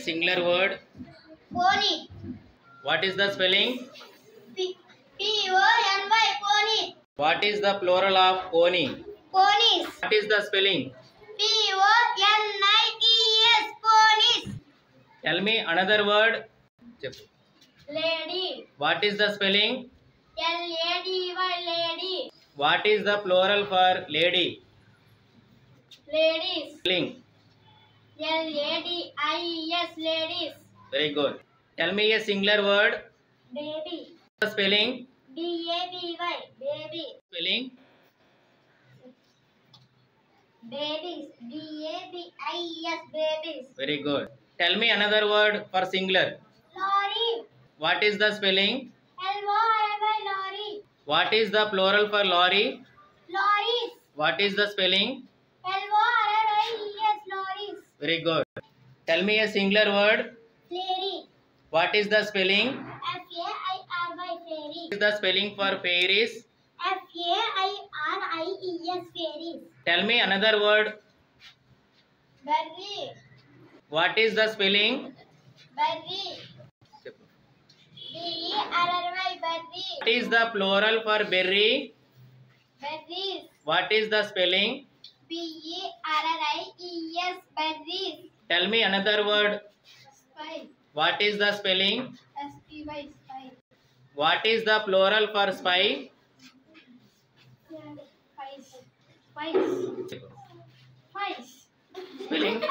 singular word. Pony. What is the spelling? P-O-N-Y. Pony. What is the plural of pony? Ponies. What is the spelling? P-O-N-I-E-S. Ponies. Tell me another word. Lady. What is the spelling? L-A-D-Y. Lady. What is the plural for lady? Ladies. Spelling. L-A-D-I-E-S. Ladies. Very good. Tell me a singular word. Baby. The spelling. B-A-B-Y. Baby. Spelling. Babies. B-A-B-I-E-S. Babies. Very good. Tell me another word for singular. Lorry. What is the spelling? L-O-R-R-Y. Lorry. What is the plural for lorry? Lorries. What is the spelling? L-O-R-R-I-E-S. Lorries. Very good. Tell me a singular word. Fairy. What is the spelling? F-A-I-R-Y. Fairy. What is the spelling for fairies? F-A-I-R-I-E-S. Fairies. Tell me another word. Berry. What is the spelling? Berry. B-E-R-R-Y. Berry. What is the plural for berry? Berries. What is the spelling? B-E-R-R-I-E-S. Berries. Tell me another word. Spy. What is the spelling? S-P-Y. Spy. What is the plural for spy? Spice. Spice. Spice. Spelling.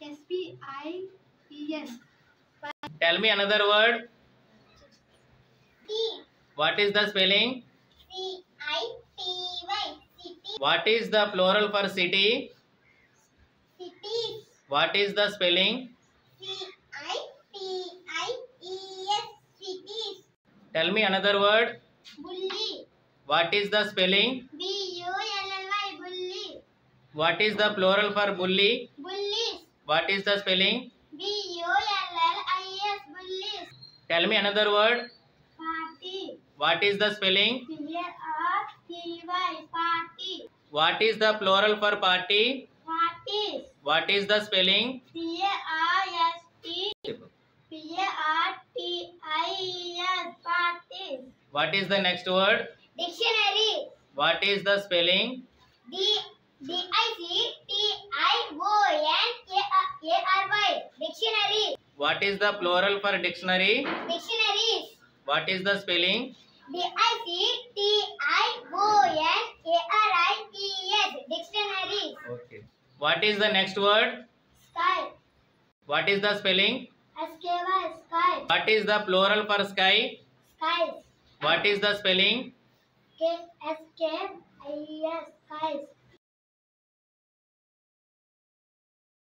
S-P-I-E-S. Tell me another word. T. What is the spelling? C-I-T-Y. City. What is the plural for city? Cities. What is the spelling? C-I-T-I-E-S. Cities. Tell me another word. Bully. What is the spelling? B-U-L-L-Y. Bully. What is the plural for bully? Bullies. What is the spelling? B-U-L-L-I-S. Bullies. Tell me another word. Party. What is the spelling? P-A-R-T-Y. Party. What is the plural for party? Parties. What is the spelling? P-A-R-S-T. P-A-R-T-I-E-S. Parties. What is the next word? Dictionary. What is the spelling? D-I-C-T-I-O-N-A-R-Y. Dictionary. What is the plural for dictionary? Dictionaries. What is the spelling? D-I-C-T-I-O-N-A-R-I-E-S. Dictionaries. Okay. What is the next word? Sky. What is the spelling? S-K-Y. Sky. What is the plural for sky? Skies. What is the spelling? K-S-K-I-E-S. Skies.